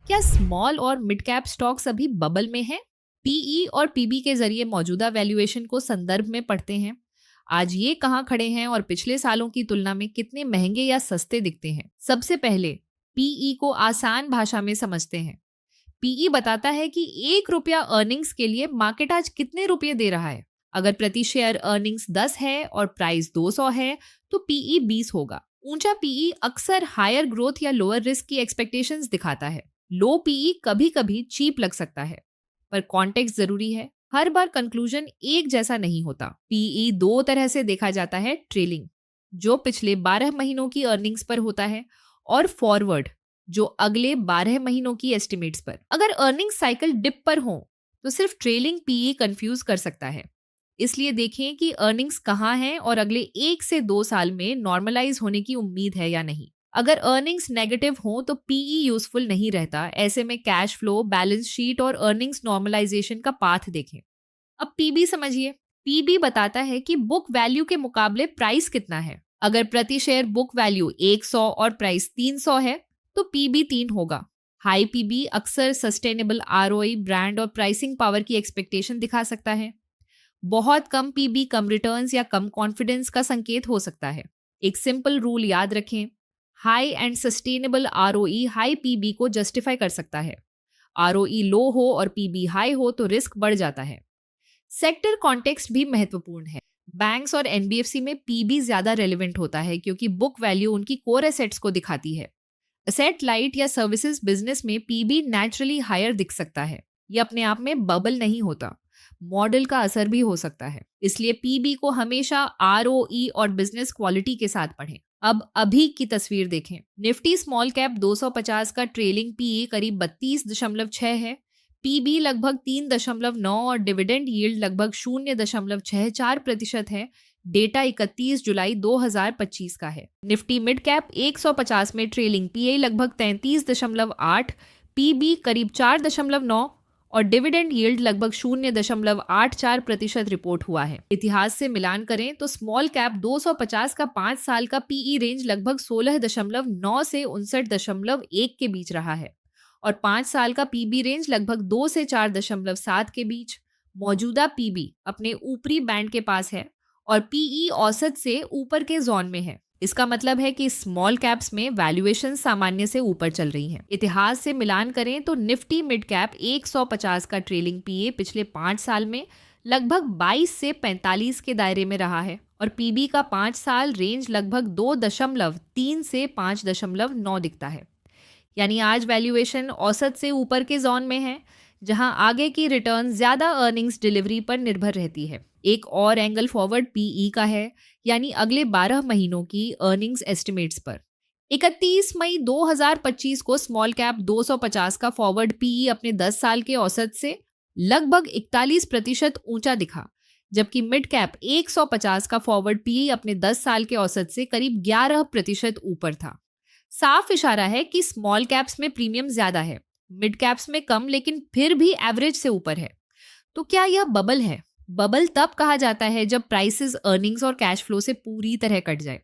क्या स्मॉल और mid cap stocks अभी बबल में हैं? पीई और पीबी के जरिए मौजूदा वैल्यूएशन को संदर्भ में पढ़ते हैं। आज ये कहाँ खड़े हैं और पिछले सालों की तुलना में कितने महंगे या सस्ते दिखते हैं। सबसे पहले पीई को आसान भाषा में समझते हैं। पीई बताता है कि 1 रुपया अर्निंग्स के लिए मार्केट आज कितने रुपए दे रहा है। अगर प्रति शेयर अर्निंग्स 10 है और प्राइस 200 है तो पीई 20 होगा। ऊंचा पीई अक्सर हायर ग्रोथ या लोअर रिस्क की एक्सपेक्टेशंस दिखाता है। लो पीई कभी कभी चीप लग सकता है, पर कॉन्टेक्स्ट जरूरी है। हर बार कंक्लूजन एक जैसा नहीं होता। पीई 2 तरह से देखा जाता है, ट्रेलिंग जो पिछले 12 महीनों की अर्निंग्स पर होता है, और फॉरवर्ड जो अगले 12 महीनों की एस्टिमेट्स पर। अगर अर्निंग साइकिल डिप पर हो तो सिर्फ ट्रेलिंग पीई कंफ्यूज कर सकता है। इसलिए देखें कि अर्निंग्स कहाँ हैं और अगले 1 से 2 साल में नॉर्मलाइज होने की उम्मीद है या नहीं। अगर अर्निंग्स नेगेटिव हो तो पीई यूजफुल नहीं रहता। ऐसे में कैश फ्लो, बैलेंस शीट और अर्निंग्स नॉर्मलाइजेशन का पाथ देखें। अब पीबी समझिए। पीबी बताता है कि बुक वैल्यू के मुकाबले प्राइस कितना है। अगर प्रति शेयर बुक वैल्यू 100 और प्राइस 300 है तो पीबी 3 होगा। हाई पीबी अक्सर सस्टेनेबल आरओई, ब्रांड और प्राइसिंग पावर की एक्सपेक्टेशन दिखा सकता है। बहुत कम पीबी कम रिटर्न्स या कम कॉन्फिडेंस का संकेत हो सकता है। एक सिंपल रूल याद रखें, high and sustainable ROE high PB को जस्टिफाई कर सकता है। आरओई लो हो और पीबी हाई हो तो रिस्क बढ़ जाता है। सेक्टर कॉन्टेक्स्ट भी महत्वपूर्ण है। बैंक्स और एनबीएफसी में पीबी ज्यादा रेलेवेंट होता है क्योंकि बुक वैल्यू उनकी कोर एसेट्स को दिखाती है। एसेट लाइट या सर्विसेज बिजनेस में पीबी नेचुरली हायर दिख सकता है। यह अपने आप में बबल नहीं होता, मॉडल का असर भी हो सकता है। इसलिए पीबी को हमेशा आरओई और बिजनेस क्वालिटी के साथ पढ़ें। अब अभी की तस्वीर देखें। निफ्टी स्मॉल कैप 250 का ट्रेलिंग पीई करीब 32.6 है। पीबी लगभग 3.9 और डिविडेंड यील्ड लगभग 0.64% है। डेटा 31 जुलाई 2025 का है। निफ्टी मिड कैप 150 में ट्रेलिंग पीई लगभग 33.8, पीबी करीब 4.9 और डिविडेंड यील्ड लगभग 0.84% रिपोर्ट हुआ है। इतिहास से मिलान करें तो स्मॉल कैप 250 का 5 साल का पीई रेंज लगभग 16.9 से 59.1 के बीच रहा है और 5 साल का पीबी रेंज लगभग 2 से 4.7 के बीच। मौजूदा पीबी अपने ऊपरी बैंड के पास है और पीई औसत से ऊपर के जोन में है। इसका मतलब है कि स्मॉल कैप्स में वैल्यूएशन सामान्य से ऊपर चल रही हैं। इतिहास से मिलान करें तो निफ्टी मिड कैप 150 का ट्रेलिंग पीए पिछले 5 साल में लगभग 22 से 45 के दायरे में रहा है और पीबी का 5 साल रेंज लगभग 2.3 से 5.9 दिखता है। यानी आज वैल्यूएशन औसत से ऊपर के जोन में है, जहां आगे की रिटर्न ज्यादा अर्निंग्स डिलीवरी पर निर्भर रहती है। एक और एंगल फॉरवर्ड पीई का है, यानी अगले 12 महीनों की अर्निंग्स एस्टिमेट्स पर। 31 मई 2025 को स्मॉल कैप 250 का फॉरवर्ड पीई अपने 10 साल के औसत से लगभग 41% ऊंचा दिखा, जबकि मिड कैप 150 का फॉरवर्ड पीई अपने 10 साल के औसत से करीब 11% ऊपर था। साफ इशारा है कि स्मॉल कैप्स में प्रीमियम ज्यादा है, मिड कैप्स में कम, लेकिन फिर भी एवरेज से ऊपर है। तो क्या यह बबल है? बबल तब कहा जाता है जब प्राइसेस अर्निंग्स और कैश फ्लो से पूरी तरह कट जाए।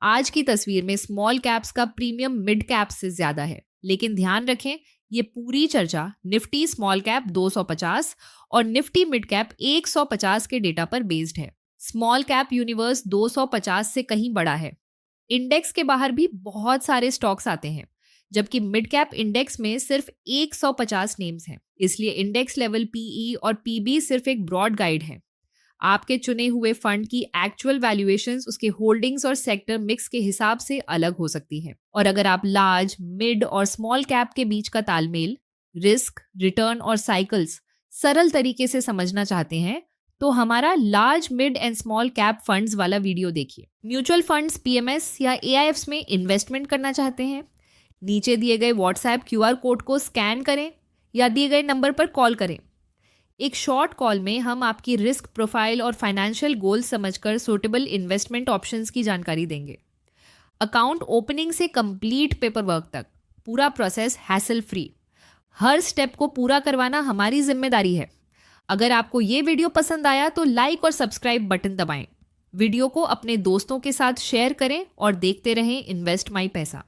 आज की तस्वीर में स्मॉल कैप्स का प्रीमियम मिड कैप से ज्यादा है, लेकिन ध्यान रखें ये पूरी चर्चा निफ्टी स्मॉल कैप 250 और निफ्टी मिड कैप 150 के डेटा पर बेस्ड है। स्मॉल कैप यूनिवर्स 250 से कहीं बड़ा है। इंडेक्स के बाहर भी बहुत सारे स्टॉक्स आते हैं, जबकि मिड कैप इंडेक्स में सिर्फ 150 नेम्स हैं। इसलिए इंडेक्स लेवल पीई और पीबी सिर्फ एक ब्रॉड गाइड है। आपके चुने हुए फंड की एक्चुअल वैल्यूएशंस उसके होल्डिंग्स और सेक्टर मिक्स के हिसाब से अलग हो सकती हैं। और अगर आप लार्ज, मिड और स्मॉल कैप के बीच का तालमेल, रिस्क, रिटर्न और साइकिल्स सरल तरीके से समझना चाहते हैं तो हमारा large, mid and small cap funds वाला वीडियो देखिए। म्यूचुअल फंड्स, पीएमएस या एआईएफ्स में इन्वेस्टमेंट करना चाहते हैं? नीचे दिए गए व्हाट्सएप क्यूआर कोड को स्कैन करें या दिए गए नंबर पर कॉल करें। एक शॉर्ट कॉल में हम आपकी रिस्क प्रोफाइल और फाइनेंशियल गोल समझकर सूटेबल इन्वेस्टमेंट ऑप्शंस की जानकारी देंगे। अकाउंट ओपनिंग से कंप्लीट पेपर वर्क तक पूरा प्रोसेस हैसल फ्री। हर स्टेप को पूरा करवाना हमारी जिम्मेदारी है। अगर आपको ये वीडियो पसंद आया तो लाइक और सब्सक्राइब बटन दबाएं। वीडियो को अपने दोस्तों के साथ शेयर करें और देखते रहें इन्वेस्ट माई पैसा।